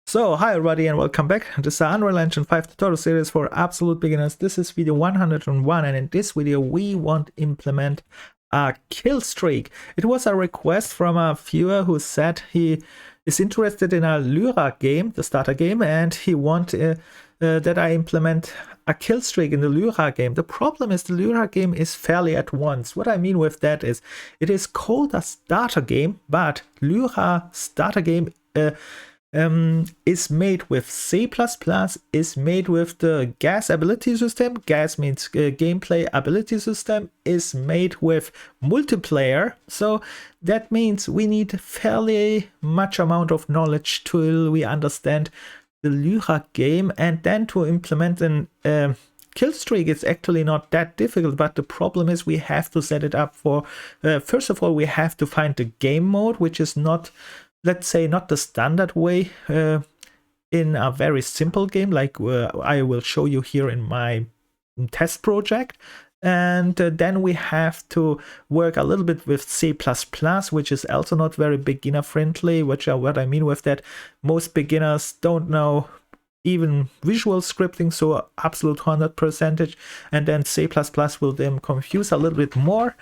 So, hi everybody and welcome back. This is the Unreal Engine 5 tutorial series for absolute beginners. This is video 101 and in this video we want to implement a kill streak. It was a request from a viewer who said he is interested in a Lyra game, the starter game, and he wants that I implement a kill streak in the Lyra game. The problem is the Lyra game is fairly advanced. What I mean with that is it is called a starter game, but Lyra starter game is made with C++, is made with the gas ability system. Gas means gameplay ability system, is made with multiplayer. So that means we need fairly much amount of knowledge till we understand the Lyra game, and then to implement an kill streak is actually not that difficult, but the problem is we have to set it up for first of all we have to find the game mode, which is not, let's say, not the standard way in a very simple game like I will show you here in my test project. And then we have to work a little bit with C++, which is also not very beginner friendly. What I mean with that, most beginners don't know even visual scripting, so absolute 100%, and then C++ will then confuse a little bit more.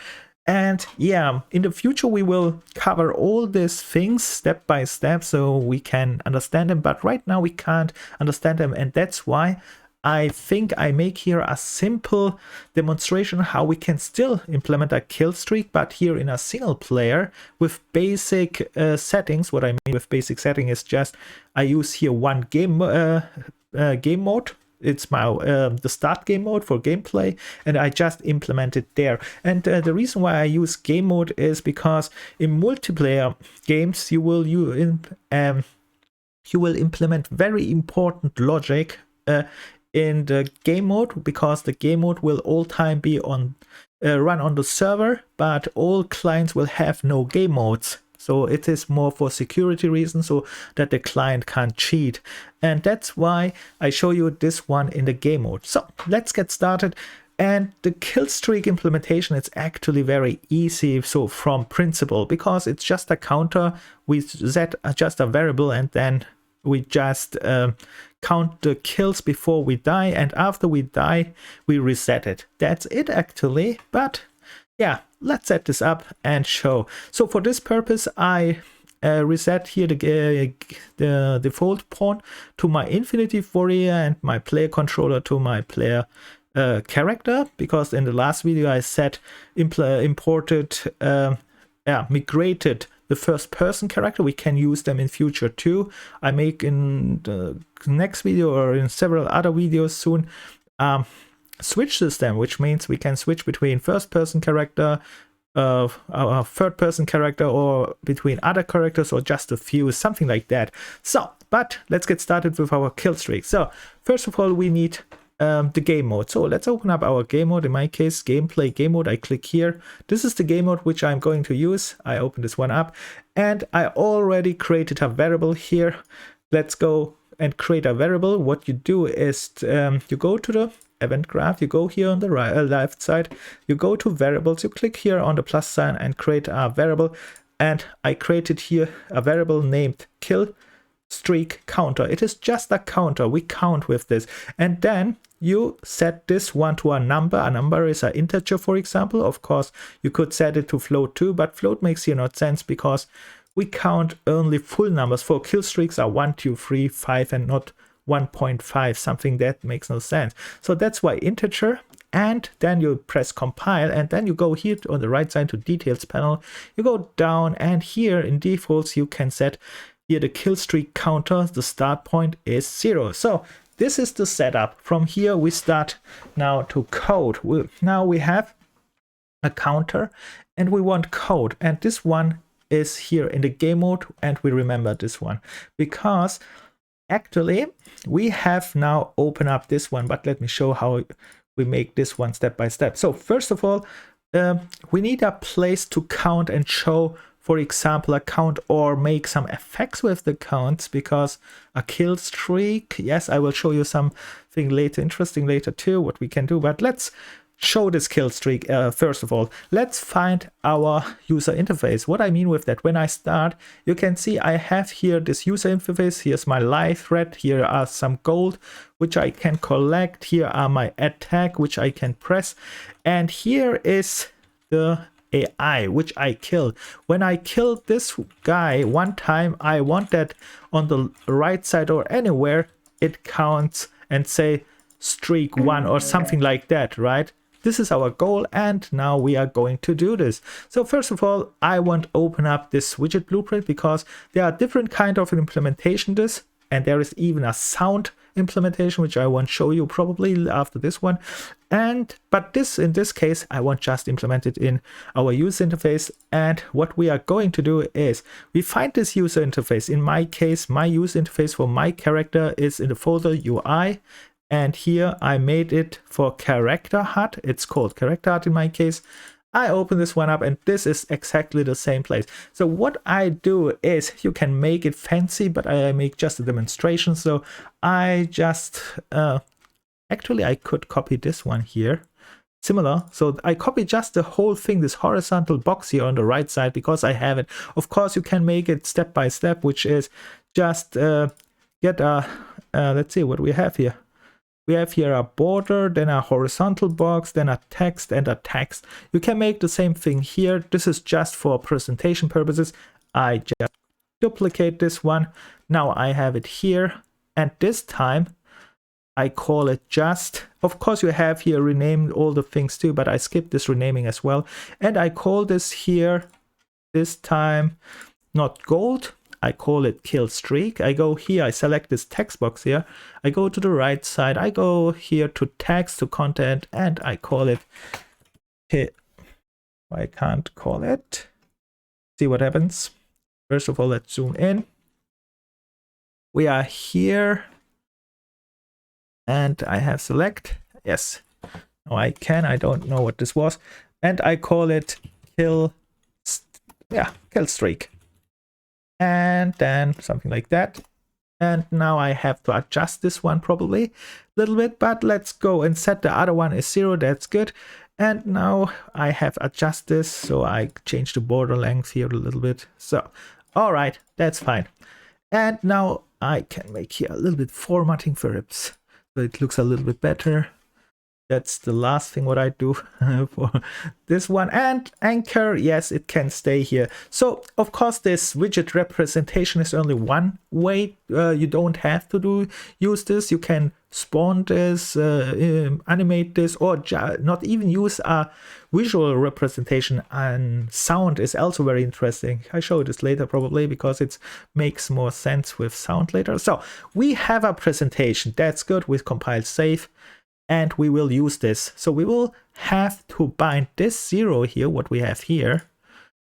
And yeah, in the future we will cover all these things step by step so we can understand them, but right now we can't understand them, and that's why I think I make here a simple demonstration how we can still implement a kill streak, but here in a single player with basic settings. What I mean with basic setting is just I use here one game mode. It's my the start game mode for gameplay, and I just implement it there. And the reason why I use game mode is because in multiplayer games you will implement very important logic in the game mode, because the game mode will all time be on run on the server, but all clients will have no game modes. So it is more for security reasons, so that the client can't cheat. And that's why I show you this one in the game mode. So let's get started. And the kill streak implementation is actually very easy, so from principle, because it's just a counter. We set just a variable and then we just count the kills before we die, and after we die we reset it. That's it actually, but yeah, let's set this up and show. So for this purpose I reset here the default pawn to my Infinity Warrior and my player controller to my player character, because in the last video I said migrated the first person character. We can use them in future too. I make in the next video or in several other videos soon switch system, which means we can switch between first person character, third person character, or between other characters, or just a few, something like that. So, but let's get started with our kill streak. So first of all we need the game mode. So let's open up our game mode. In my case, gameplay game mode. I click here. This is the game mode which I'm going to use. I open this one up and I already created a variable here. Let's go and create a variable. What you do is you go to the event graph, you go here on the right left side, you go to variables, you click here on the plus sign and create a variable. And I created here a variable named kill streak counter. It is just a counter. We count with this, and then you set this one to a number. A number is an integer, for example. Of course you could set it to float too, but float makes here no sense because we count only full numbers. For kill streaks are 1, 2, 3, 5 and not 1.5, something that makes no sense. So that's why integer. And then you press compile, and then you go here on the right side to details panel, you go down, and here in defaults you can set here the kill streak counter. The start point is 0. So this is the setup. From here we start now to code. Now we have a counter and we want code, and this one is here in the game mode, and we remember this one because actually we have now opened up this one, but let me show how we make this one step by step. So first of all we need a place to count and show, for example, a count, or make some effects with the counts, because a kill streak, yes, I will show you something later, interesting later too, what we can do. But let's show this kill streak. First of all, let's find our user interface. What I mean with that, when I start, you can see I have here this user interface. Here's my live thread. Here are some gold, which I can collect. Here are my attack, which I can press. And here is the AI, which I killed. When I killed this guy one time, I want that on the right side or anywhere, it counts and say streak 1 or something like that, right? This is our goal, and now we are going to do this. So first of all, I want to open up this widget blueprint because there are different kind of implementation this, and there is even a sound implementation, which I won't show you probably after this one. But in this case, I want just implement it in our user interface. And what we are going to do is we find this user interface. In my case, my user interface for my character is in the folder UI. And here I made it for character HUD. It's called character HUD in my case. I open this one up and this is exactly the same place. So what I do is, you can make it fancy, but I make just a demonstration. So I just, actually I could copy this one here. Similar. So I copy just the whole thing, this horizontal box here on the right side, because I have it. Of course, you can make it step by step, which is just get a, let's see what we have here. We have here a border, then a horizontal box, then a text and a text. You can make the same thing here. This is just for presentation purposes. I just duplicate this one. Now I have it here. And this time I call it just, of course you have here renamed all the things too, but I skipped this renaming as well. And I call this here, this time, not gold. I call it kill streak. I go here, I select this text box here. I go to the right side. I go here to text, to content, and I call it, I can't call it. See what happens. First of all, let's zoom in. We are here. And I have select. Yes. No, I can. I don't know what this was. And I call it kill streak. And then something like that. And now I have to adjust this one probably a little bit, but let's go and set the other one as 0. That's good. And now I have adjusted this, so I change the border length here a little bit. So, all right, that's fine. And now I can make here a little bit formatting perhaps, so it looks a little bit better. That's the last thing what I do for this one. And anchor, yes, it can stay here. So of course this widget representation is only one way. You don't have to use this. You can spawn this, animate this, or not even use a visual representation. And sound is also very interesting. I show this later probably because it makes more sense with sound later. So we have a presentation. That's good. We compile save. And we will use this. So we will have to bind this 0 here, what we have here.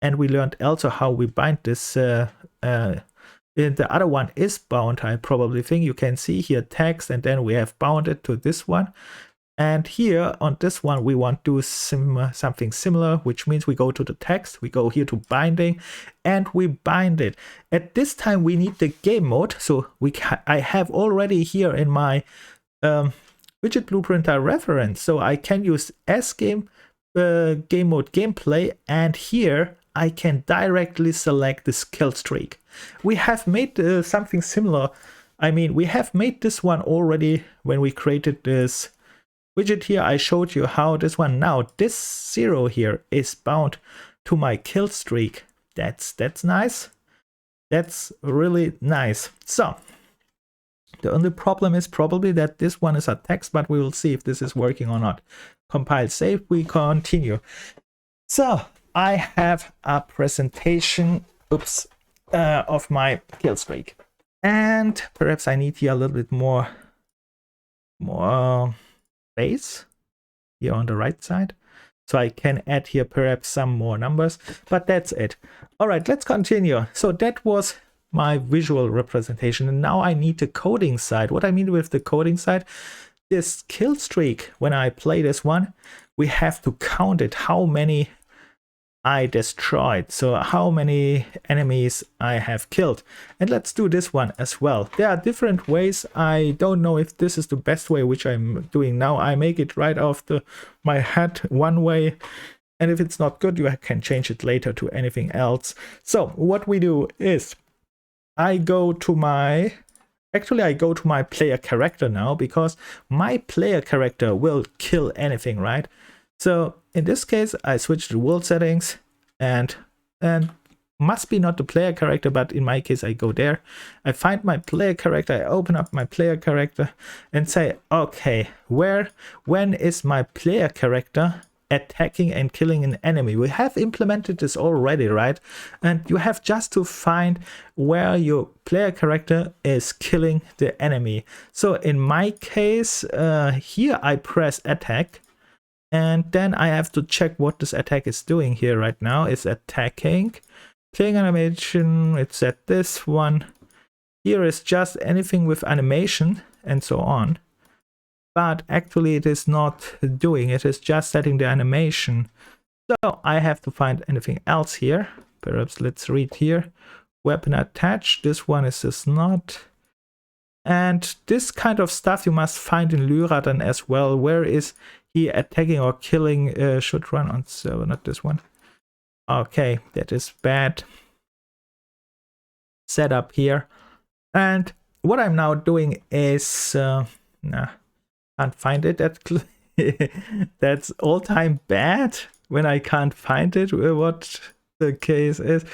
And we learned also how we bind this. The other one is bound, I probably think. You can see here text, and then we have bounded to this one. And here on this one, we want to do something similar, which means we go to the text, we go here to binding, and we bind it. At this time, we need the game mode. So I have already here in my widget blueprint a reference, so I can use as game mode gameplay, and here I can directly select this kill streak. We have made something similar. I mean, we have made this one already when we created this widget here. I showed you how this one, now this 0 here is bound to my kill streak. That's nice. That's really nice. So the only problem is probably that this one is a text, but we will see if this is working or not. Compile, save, we continue. So I have a presentation, of my kill streak. And perhaps I need here a little bit more space here on the right side. So I can add here perhaps some more numbers, but that's it. All right, let's continue. So that was my visual representation, and now I need the coding side. What I mean with the coding side, this kill streak, when I play this one, we have to count it, how many I destroyed, so how many enemies I have killed. And let's do this one as well. There are different ways. I don't know if this is the best way, which I'm doing now. I make it right off my head one way, and if it's not good, you can change it later to anything else. So what we do is I go to my player character now, because my player character will kill anything, right? So in this case, I switch to world settings, and must be not the player character, but in my case, I go there. I find my player character, I open up my player character and say, okay, when is my player character attacking and killing an enemy? We have implemented this already, right? And you have just to find where your player character is killing the enemy. So in my case, here I press attack, and then I have to check what this attack is doing here right now. It's attacking, playing animation, it's at this one. Here is just anything with animation and so on. But actually it is not doing, it is just setting the animation. So I have to find anything else here. Perhaps let's read here. Weapon attached, this one is just not. And this kind of stuff you must find in Lyradan as well. Where is he attacking or killing? Should run on server, not this one. Okay, that is bad. Setup here. And what I'm now doing is, can't find it. That's all time bad when I can't find it. What the case is.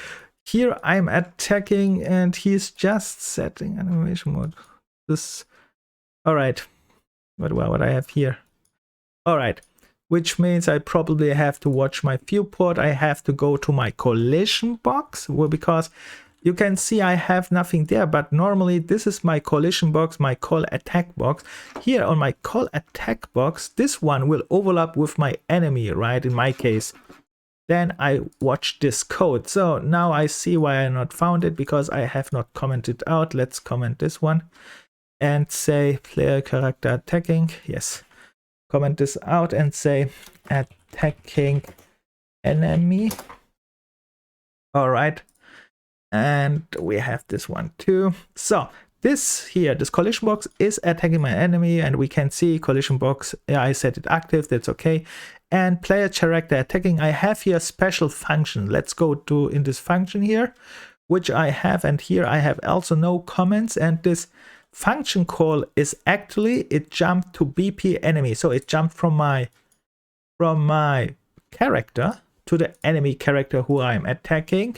Here I'm attacking and he's just setting animation mode. This, all right. What I have here. All right. Which means I probably have to watch my viewport. I have to go to my collision box, well, because you can see I have nothing there, but normally this is my collision box, my call attack box. Here on my call attack box, this one will overlap with my enemy, right? In my case. Then I watch this code. So now I see why I not found it, because I have not commented out. Let's comment this one and say player character attacking. Yes. Comment this out and say attacking enemy. All right. And we have this one too. So this here, this collision box is attacking my enemy, and we can see collision box. Yeah, I set it active. That's okay. And player character attacking. I have here a special function. Let's go to in this function here, which I have, and here I have also no comments. And this function call is actually, it jumped to BP enemy. So it jumped from my character to the enemy character who I'm attacking.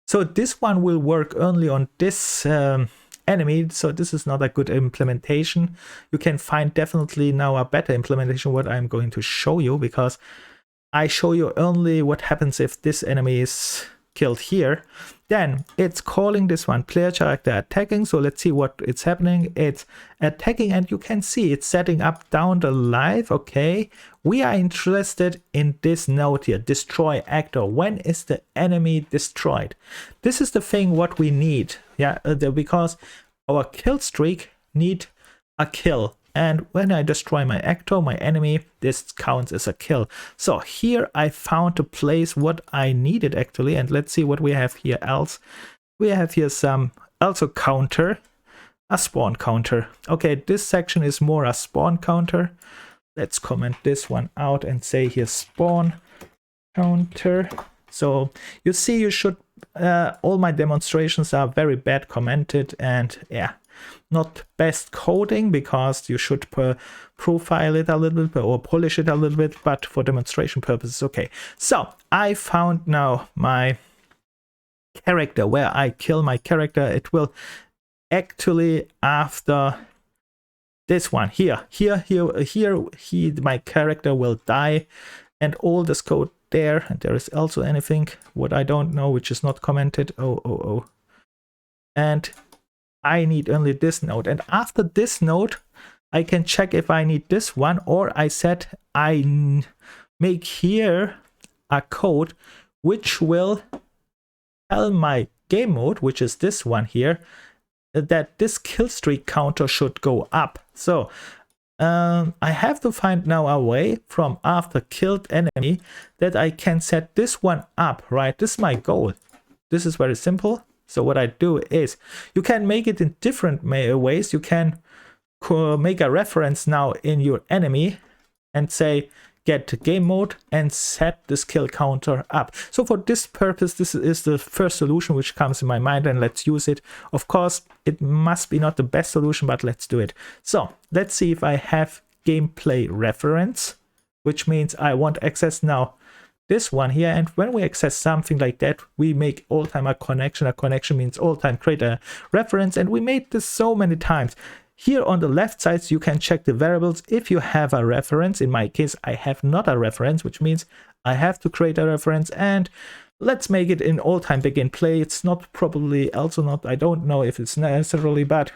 So this one will work only on this enemy. So this is not a good implementation. You can find definitely now a better implementation, what I'm going to show you, because I show you only what happens if this enemy is killed here. Then it's calling this one player character attacking. So let's see what it's happening. It's attacking, and you can see it's setting up down the life. Okay, we are interested in this node here, destroy actor. When is the enemy destroyed? This is the thing what we need. Yeah, because our kill streak need a kill. And when I destroy my actor, my enemy, this counts as a kill. So here I found a place what I needed actually. And let's see what we have here else. We have here some also counter, a spawn counter. Okay, this section is more a spawn counter. Let's comment this one out and say here spawn counter. So you see, you should, all my demonstrations are very bad commented, and yeah, not best coding, because you should profile it a little bit or polish it a little bit, but for demonstration purposes, okay. So I found now my character, where I kill my character. It will actually after this one here, my character will die, and all this code there, and there is also anything what I don't know, which is not commented. And I need only this node, and after this node I can check if I need this one, or I said I make here a code which will tell my game mode, which is this one here, that this kill streak counter should go up. So I have to find now a way from after killed enemy that I can set this one up, right? This is my goal. This is very simple. So what I do is, you can make it in different ways. You can make a reference now in your enemy and say get game mode and set the skill counter up. So for this purpose, this is the first solution which comes in my mind, and let's use it. Of course, it must be not the best solution, but let's do it. So let's see if I have gameplay reference, which means I want access now this one here, and when we access something like that, we make all time a connection. A connection means all time create a reference, and we made this so many times. Here on the left side, you can check the variables if you have a reference. In my case, I have not a reference, which means I have to create a reference, and let's make it in all time begin play. It's not probably also not, I don't know if it's necessarily, but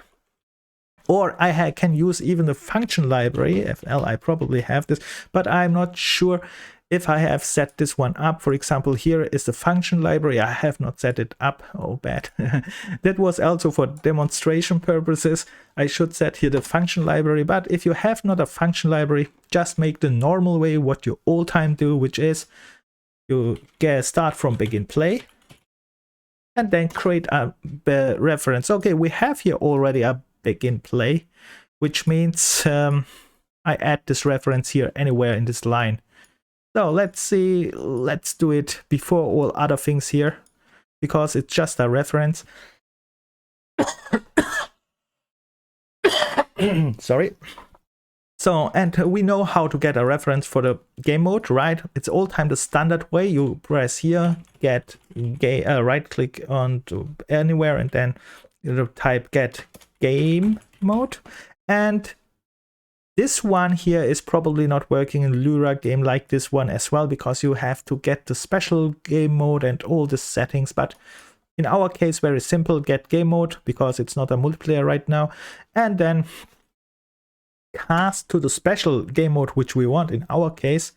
or I can use even the function library, FL, I probably have this, but I'm not sure if I have set this one up. For example, here is the function library. I have not set it up. Oh, bad. That was also for demonstration purposes. I should set here the function library, but if you have not a function library, just make the normal way what you all time do, which is you start from begin play and then create a reference. Okay, we have here already a begin play, which means I add this reference here anywhere in this line. So let's see, let's do it before all other things here, because it's just a reference. Sorry. So, and we know how to get a reference for the game mode, right? It's all time the standard way. You press here, get right click on to anywhere, and then you type get game mode. And this one here is probably not working in Lura game like this one as well, because you have to get the special game mode and all the settings. But in our case, very simple, get game mode, because it's not a multiplayer right now. And then cast to the special game mode, which we want in our case.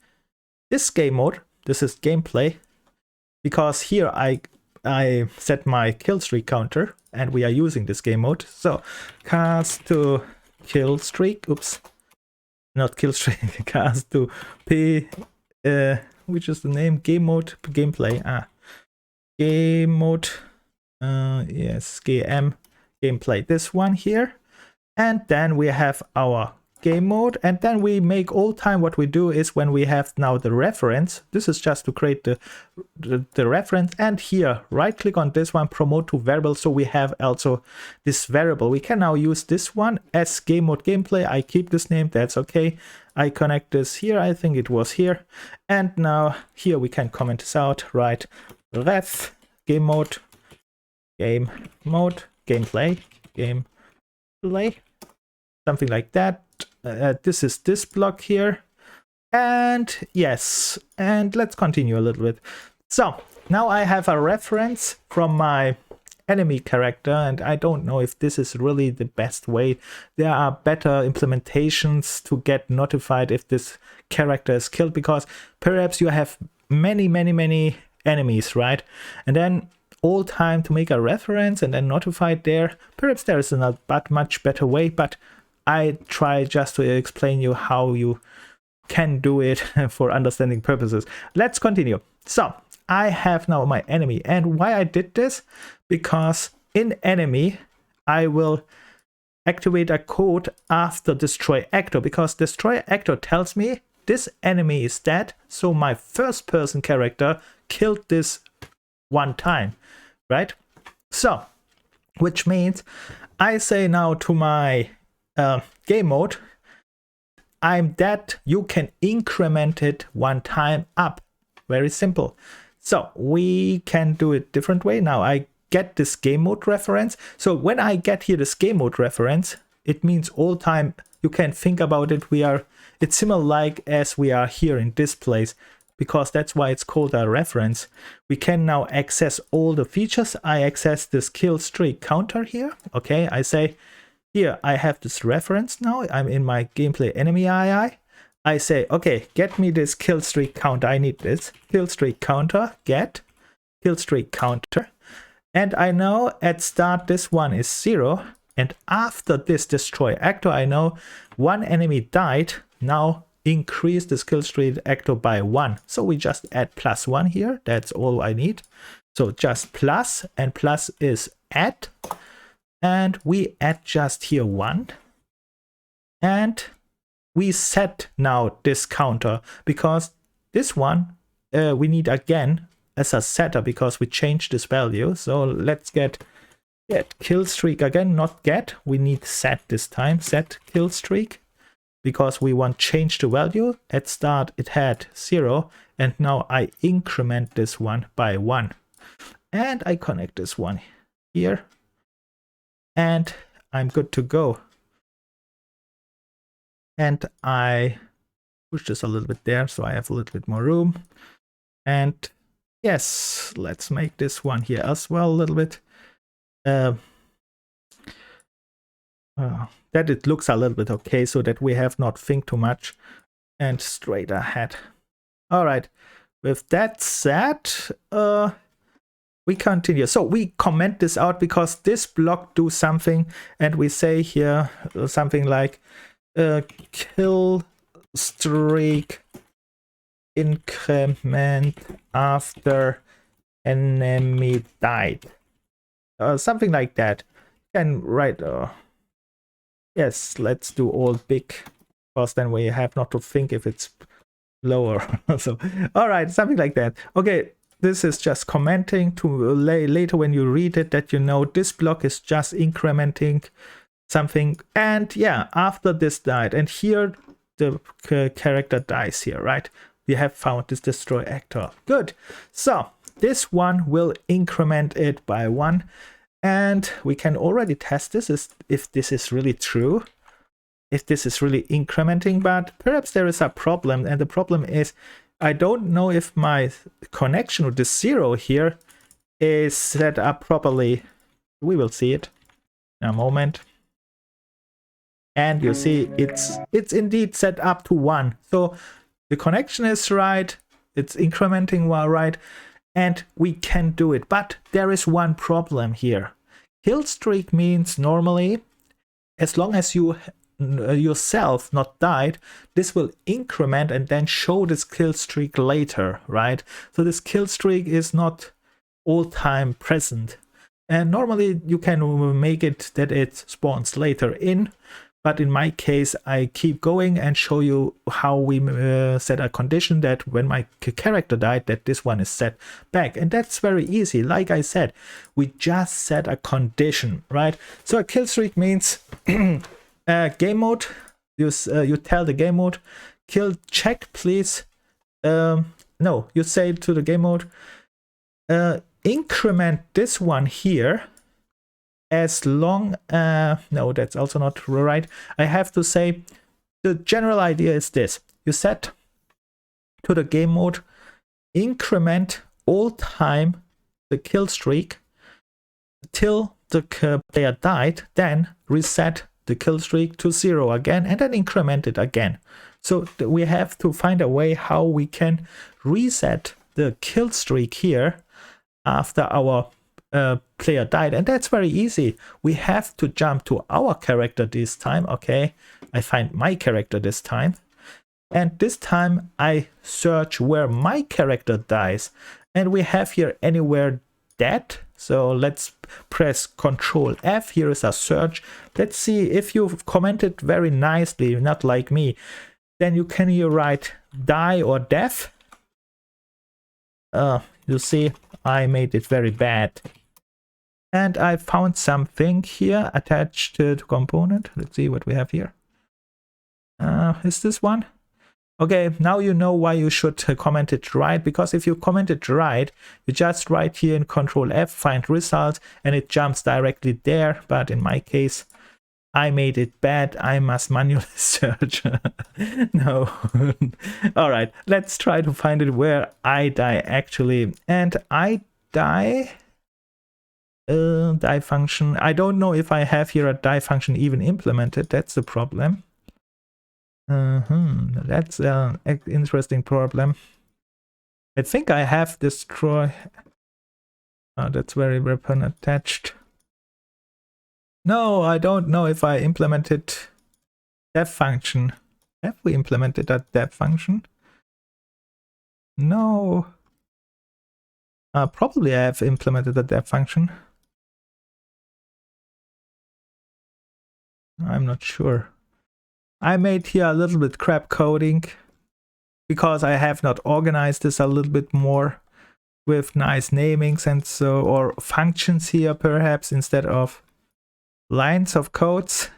This game mode, this is gameplay, because here I set my kill streak counter and we are using this game mode. So cast to kill streak, oops. Not kill streak, cast to P, which is the name, game mode, gameplay, game mode, yes, GM, gameplay, this one here. And then we have our game mode, and then we make all time. What we do is when we have now the reference, this is just to create the reference, and here right click on this one, promote to variable, so we have also this variable. We can now use this one as game mode gameplay. I keep this name, that's okay. I connect this here, I think it was here, and now here we can comment this out, right? Ref game mode gameplay, something like that. This is this block here, and yes, and let's continue a little bit. So now I have a reference from my enemy character, and I don't know if this is really the best way. There are better implementations to get notified if this character is killed, because perhaps you have many enemies, right? And then all time to make a reference and then notify it there. Perhaps there is a much better way, but I try just to explain you how you can do it for understanding purposes. Let's continue. So I have now my enemy, and why I did this? Because in enemy I will activate a code after destroy actor, because destroy actor tells me this enemy is dead, so my first person character killed this one time, right? So which means I say now to my game mode, I'm dead, you can increment it one time up. Very simple. So we can do it different way. Now I get this game mode reference. So when I get here this game mode reference, it means all time. You can think about it, it's similar like as we are here in this place, because that's why it's called a reference. We can now access all the features. I access this kill streak counter here. Okay, I say here I have this reference now. I'm in my gameplay enemy II. I say, okay, get me this kill streak counter. I need this kill streak counter, get kill streak counter. And I know at start this one is 0. And after this destroy actor, I know one enemy died. Now increase this KillStreak actor by 1. So we just add +1 here. That's all I need. So just plus, and plus is add. And we add just here 1. And we set now this counter, because this one we need again as a setter because we changed this value. So let's get KillStreak again, not get. We need set this time, set KillStreak, because we want change the value. At start it had 0, and now I increment this one by 1. And I connect this one here. And I'm good to go. And I push this a little bit there so I have a little bit more room. And yes, let's make this one here as well a little bit. That it looks a little bit okay, so that we have not think too much, and straight ahead. All right, with that said, we continue. So we comment this out because this block do something, and we say here something like KillStreak increment after enemy died. Something like that. And right, yes, let's do all big, because then we have not to think if it's lower. So, all right, something like that. Okay, this is just commenting to later when you read it that you know this block is just incrementing something. And yeah, after this died, and here the character dies here, right? We have found this destroy actor. Good. So this one will increment it by 1. And we can already test this if this is really true, if this is really incrementing, but perhaps there is a problem. And the problem is I don't know if my connection with the 0 here is set up properly. We will see it in a moment. And you see it's indeed set up to 1. So the connection is right, it's incrementing well, right, and we can do it. But there is one problem here. KillStreak means normally, as long as you yourself not died, this will increment and then show this KillStreak later, right? So this KillStreak is not all time present. And normally you can make it that it spawns later in. But in my case, I keep going and show you how we set a condition that when my character died, that this one is set back. And that's very easy. Like I said, we just set a condition, right? So a KillStreak means game mode. You tell the game mode, check please. No, you say to the game mode, increment this one here. As long no, that's also not right. I have to say the general idea is this. You set to the game mode, increment all time the kill streak till the player died, then reset the kill streak to 0 again, and then increment it again. So we have to find a way how we can reset the kill streak here after our player died, and that's very easy. We have to jump to our character this time. Okay, I find my character this time, and this time I search where my character dies, and we have here anywhere dead. So let's press Control F. Here is a search. Let's see if you've commented very nicely, not like me. Then you can here write die or death. You see, I made it very bad. And I found something here attached to the component. Let's see what we have here. Is this one? Okay, now you know why you should comment it right, because if you comment it right, you just write here in Control F, find result, and it jumps directly there. But in my case, I made it bad. I must manually search. No. All right, let's try to find it where I die actually. And I die... die function. I don't know if I have here a die function even implemented. That's the problem. That's an interesting problem. I think I have destroy. That's very weapon attached. No, I don't know if I implemented def function. Have we implemented that def function? No. Probably I have implemented the def function. I'm not sure. I made here a little bit crap coding because I have not organized this a little bit more with nice namings and so, or functions here perhaps instead of lines of codes.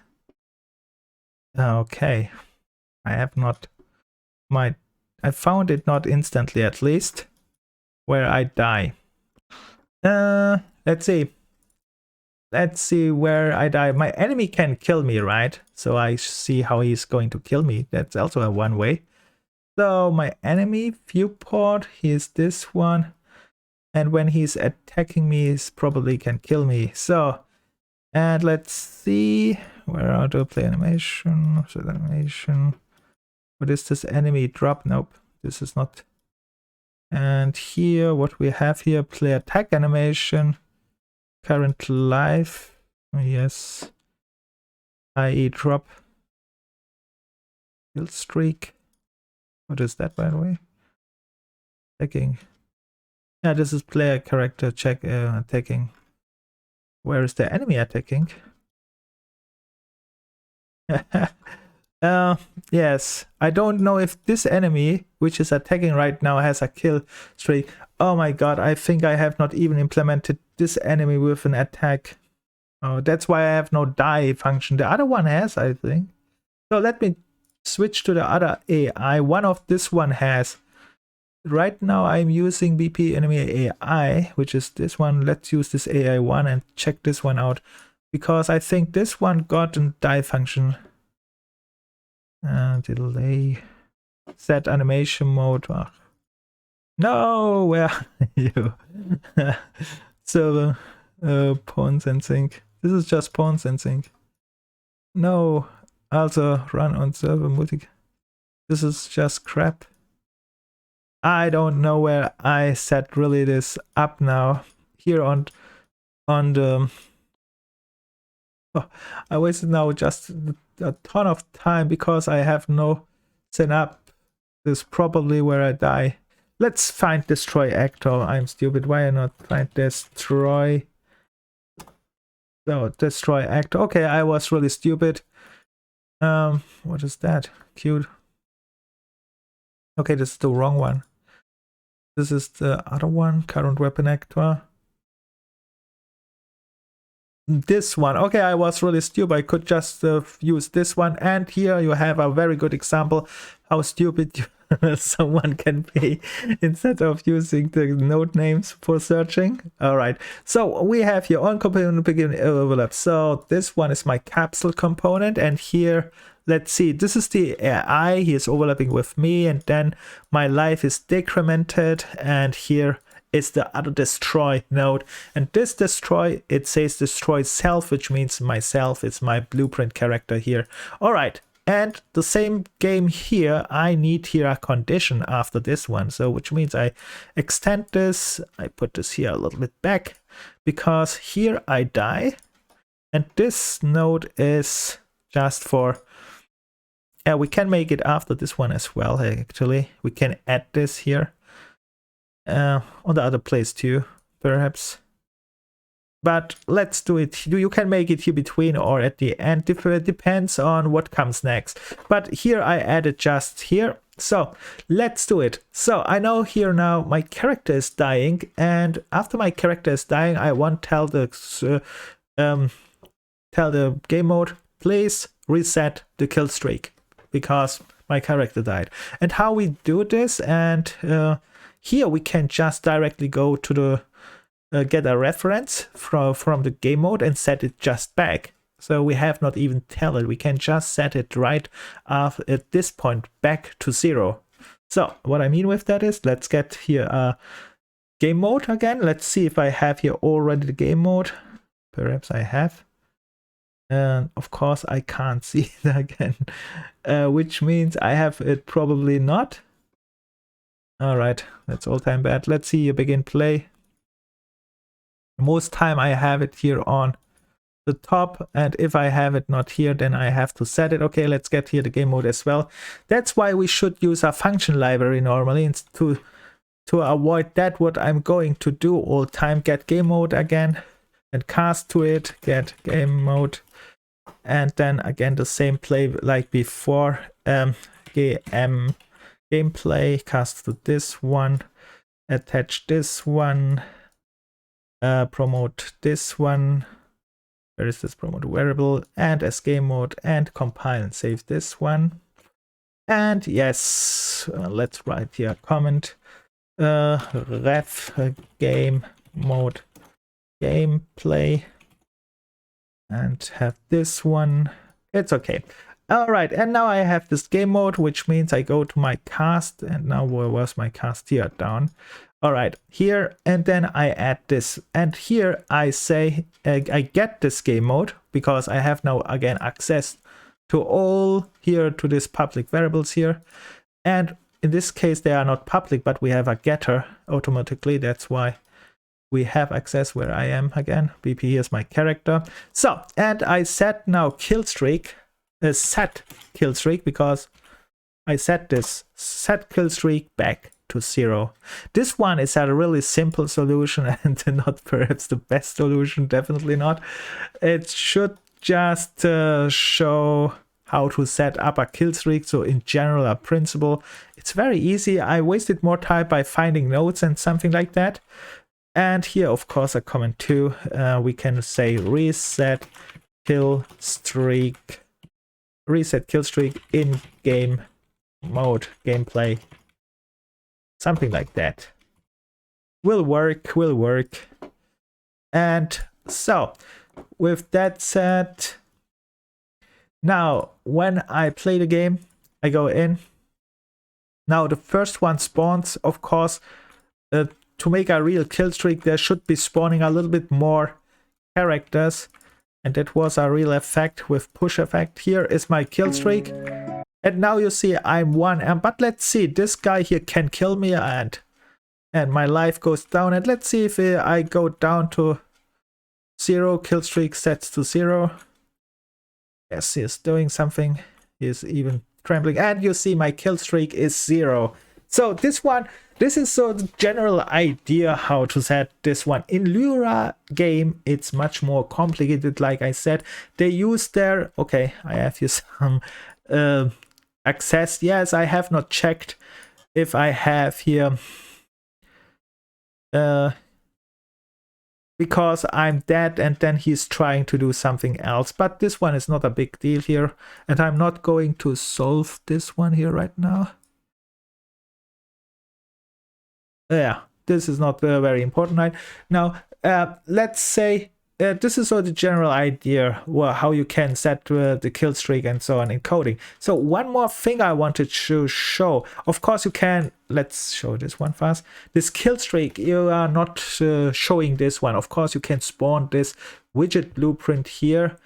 Okay, I have not I found it not instantly, at least where I die. Let's see where I die. My enemy can kill me, right? So I see how he's going to kill me. That's also a one way. So my enemy viewport, he's this one. And when he's attacking me, he probably can kill me. So, and let's see where are the play animation, set animation. What is this enemy drop? Nope, this is not. And here, what we have here, play attack animation, current life. Yes, IE drop, KillStreak. What is that, by the way? Attacking. Yeah, this is player character check attacking. Where is the enemy attacking? Yes, I don't know if this enemy, which is attacking right now, has a kill streak. Oh my god, I think I have not even implemented this enemy with an attack. Oh, that's why I have no die function. The other one has, I think. So let me switch to the other AI. One of this one has. Right now I'm using BP enemy AI, which is this one. Let's use this AI one and check this one out, because I think this one got a die function. Delay, set animation mode. Oh. No, where are you? So pawn sensing. This is just pawn sensing. No, also run on server multi. This is just crap. I don't know where I set really this up now. Here on the I wasted now just a ton of time because I have no set up. This is probably where I die. Let's find destroy actor. I'm stupid. Why I not find destroy? So destroy actor. Okay, I was really stupid. What is that? Cute. Okay, this is the wrong one. This is the other one. Current weapon actor. This one. Okay, I was really stupid. I could just use this one. And here you have a very good example how stupid someone can be instead of using the node names for searching. All right. So we have here on component begin overlap. So this one is my capsule component. And here, let's see, this is the AI. He is overlapping with me. And then my life is decremented. And here is the other destroy node, and this destroy, it says destroy self, which means myself. It's my blueprint character here. All right, and the same game here, I need here a condition after this one, so which means I extend this. I put this here a little bit back because here I die, and this node is just for we can make it after this one as well. Actually, we can add this here on the other place too, perhaps. But let's do it. You can make it here between or at the end. It depends on what comes next. But here I added just here. So let's do it. So I know here now my character is dying, and after my character is dying, I want tell the game mode, please reset the kill streak because my character died. And how we do this, and here we can just directly go to the get a reference from the game mode and set it just back. So we have not even tell it. We can just set it right at this point back to 0. So what I mean with that is, let's get here a game mode again. Let's see if I have here already the game mode. Perhaps I have. And of course I can't see it again, which means I have it probably not. All right, that's all time bad. Let's see you begin play. Most time I have it here on the top, and if I have it not here, then I have to set it. Okay, let's get here the game mode as well. That's why we should use a function library normally to avoid that. What I'm going to do all time, get game mode again and cast to it, get game mode, and then again the same play like before, gameplay, cast to this one, attach this one, promote this one. Where is this promote variable? And as game mode, and compile and save this one. And yes, let's write here a comment. Ref game mode gameplay, and have this one. It's okay. All right, and now I have this game mode, which means I go to my cast, and now where was my cast? Here, down. All right, here, and then I add this, and here I say I get this game mode because I have now again access to all here, to these public variables here, and in this case they are not public, but we have a getter automatically. That's why we have access where I am again. BP, here's my character. So, and I set now KillStreak, set KillStreak, because I set this, set KillStreak back to 0. This one is a really simple solution and not perhaps the best solution, definitely not. It should just show how to set up a KillStreak. So in general, a principle, it's very easy. I wasted more time by finding nodes and something like that. And here, of course, a comment too. We can say reset KillStreak in game mode gameplay. Something like that. Will work. And so, with that said, now when I play the game, I go in. Now the first one spawns, of course. To make a real kill streak, there should be spawning a little bit more characters, and that was a real effect with push effect. Here is my kill streak, and now you see I'm 1. But let's see, this guy here can kill me, and my life goes down. And let's see if I go down to 0. Kill streak sets to 0. Yes, he is doing something. He is even trembling, and you see my kill streak is 0. So this is so the general idea how to set this one. In Lyra game, it's much more complicated. Like I said, they use their, okay, I have here some access. Yes, I have not checked if I have here, because I'm dead and then he's trying to do something else. But this one is not a big deal here, and I'm not going to solve this one here right now. Yeah, this is not very important right now. Let's say this is sort of the general idea, well, how you can set the kill streak and so on in coding. So one more thing I wanted to show. Of course, you can, let's show this one fast. This kill streak, you are not showing this one. Of course, you can spawn this widget blueprint here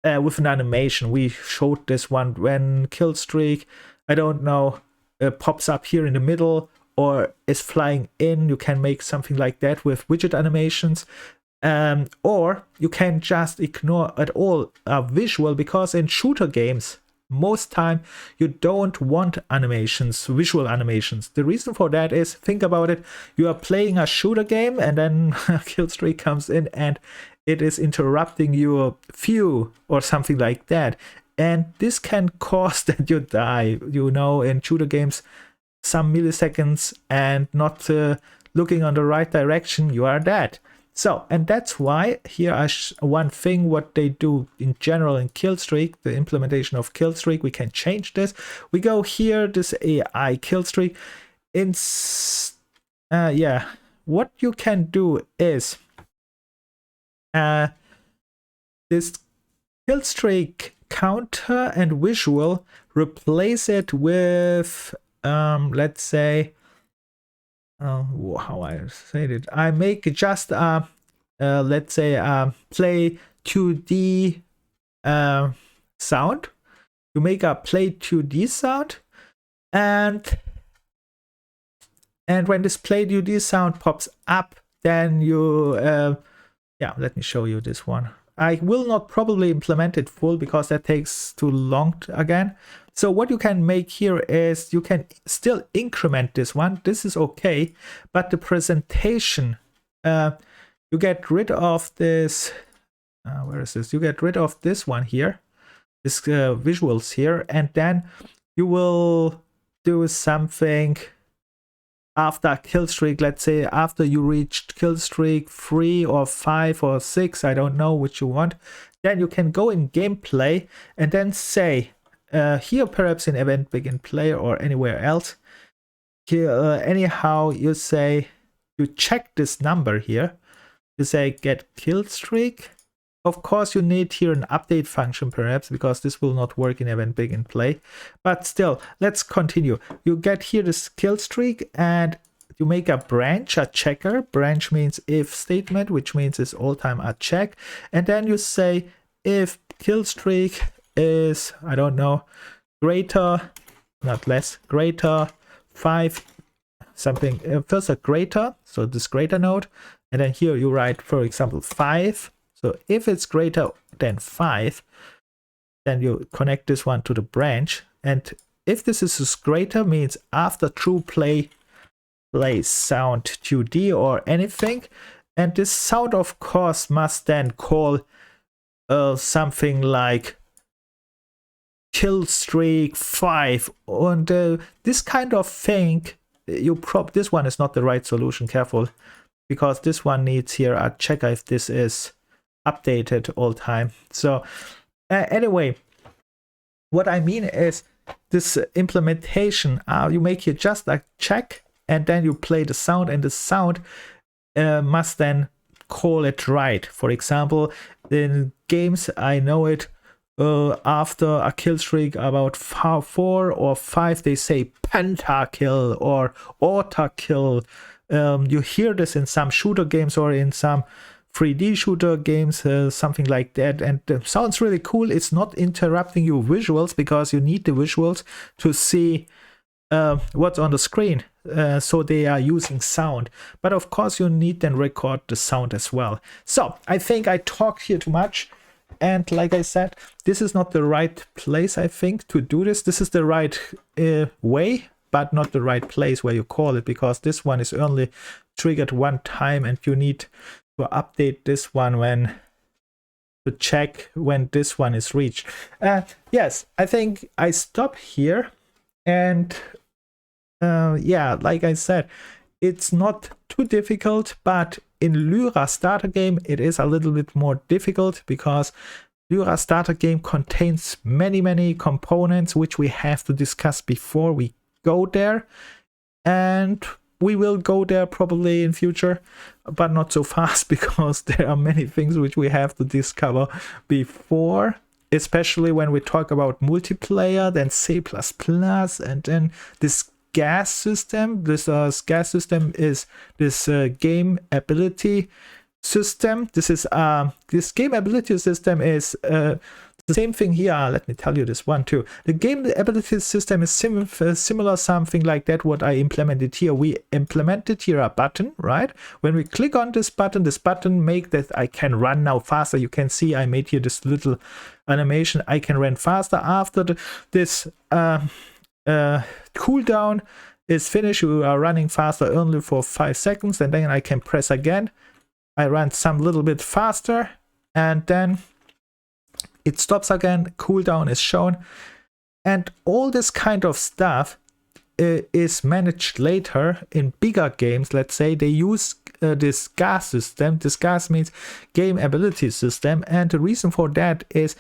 with an animation. We showed this one when kill streak, I don't know, pops up here in the middle, or is flying in. You can make something like that with widget animations, or you can just ignore at all visual, because in shooter games most time you don't want animations, visual animations. The reason for that is, think about it, you are playing a shooter game and then killstreak comes in and it is interrupting your view or something like that, and this can cause that you die, you know, in shooter games. Some milliseconds and not looking on the right direction, you are dead. So, and that's why here one thing what they do in general in KillStreak, the implementation of KillStreak, we can change this. We go here, this AI KillStreak. Yeah, what you can do is this KillStreak counter and visual, replace it with let's say, how I said it, I make just let's say play 2D sound. You make a play 2D sound, and when this play 2D sound pops up, then you yeah, let me show you this one. I will not probably implement it full because that takes too long again. So what you can make here is you can still increment this one. This is okay, but the presentation, you get rid of this. Where is this? You get rid of this one here, this visuals here, and then you will do something after KillStreak. Let's say after you reached KillStreak 3 or 5 or 6, I don't know which you want. Then you can go in gameplay and then say, here perhaps in event begin player or anywhere else. Here, anyhow, you say, you check this number here. You say get KillStreak. Of course, you need here an update function perhaps, because this will not work in event begin play. But still, let's continue. You get here this KillStreak and you make a branch, a checker. Branch means if statement, which means it's all time a check. And then you say if KillStreak is, I don't know, greater, not less, greater 5 something. First a greater, so this greater node. And then here you write, for example, 5. So if it's greater than 5, then you connect this one to the branch. And if this is greater, means after true play sound 2D or anything. And this sound, of course, must then call something like KillStreak 5. And this kind of thing, this one is not the right solution, careful. Because this one needs here a checker if this is updated all time. So anyway, what I mean is this implementation, you make here just a check and then you play the sound, and the sound must then call it right. For example, in games I know it, after a kill streak about 4 or 5 they say pentakill or auto-kill. You hear this in some shooter games or in some 3D shooter games, something like that, and it sounds really cool. It's not interrupting your visuals because you need the visuals to see what's on the screen, so they are using sound, but of course you need then record the sound as well. So I think I talked here too much, and like I said, this is not the right place I think to do this. This is the right way, but not the right place where you call it, because this one is only triggered one time and you need to update this one when to check when this one is reached. Yes, I think I stop here, and yeah, like I said, it's not too difficult, but in Lyra starter game it is a little bit more difficult because Lyra starter game contains many components which we have to discuss before we go there, and we will go there probably in future, but not so fast because there are many things which we have to discover before, especially when we talk about multiplayer, then C++, and then this gas system. This gas system is this game ability system. This game ability system is the same thing here. Let me tell you this one too. The game ability system is similar, something like that what I implemented here. We implemented here a button, right? When we click on this button make that I can run now faster. You can see I made here this little animation. I can run faster after this cooldown is finished. You are running faster only for 5 seconds, and then I can press again. I run some little bit faster, and then it stops again. Cooldown is shown, and all this kind of stuff is managed later in bigger games. Let's say they use this gas system. This gas means game ability system, and the reason for that is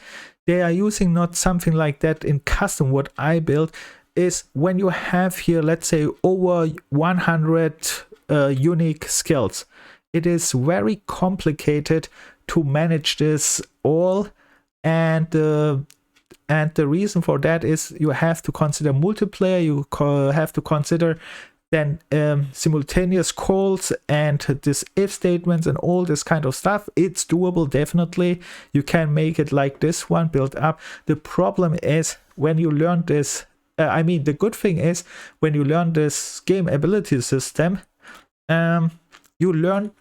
they are using not something like that in custom. What I built is when you have here, let's say, over 100 unique skills, it is very complicated to manage this all, and the reason for that is you have to consider multiplayer, you have to consider then simultaneous calls and this if statements and all this kind of stuff. It's doable, definitely. You can make it like this one, built up. The problem is when you learn this, the good thing is when you learn this game ability system, you learn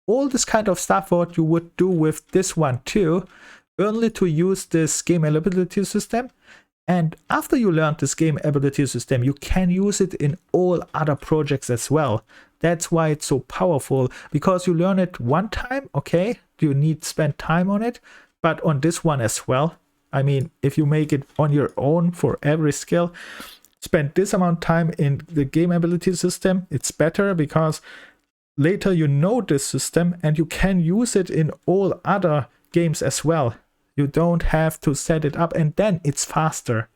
all this kind of stuff what you would do with this one too, only to use this game ability system. And after you learn this game ability system, you can use it in all other projects as well. That's why it's so powerful, because you learn it one time, okay, you need to spend time on it, but on this one as well. I mean, if you make it on your own for every skill, spend this amount of time in the game ability system, it's better because later you know this system and you can use it in all other games as well. You don't have to set it up, and then it's faster.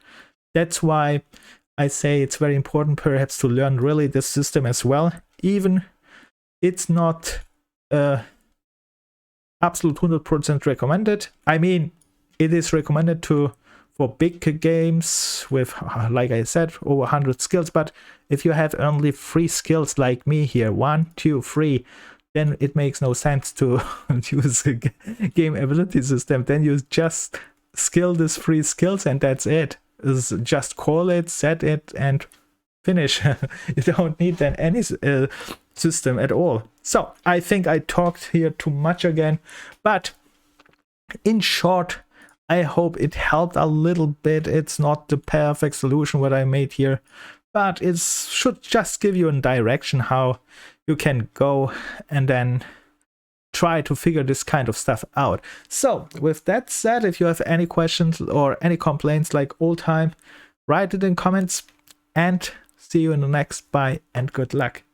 That's why I say it's very important perhaps to learn really this system as well. Even it's not absolute 100% recommended. I mean, it is recommended for big games with, like I said, over 100 skills. But if you have only 3 skills like me here, 1, 2, 3, then it makes no sense to use a game ability system. Then you just skill these 3 skills and that's it. It's just call it, set it, and finish. You don't need then any system at all. So I think I talked here too much again, but in short, I hope it helped a little bit. It's not the perfect solution what I made here, but it should just give you a direction how you can go and then try to figure this kind of stuff out. So with that said, if you have any questions or any complaints like all time, write it in comments, and see you in the next. Bye and good luck.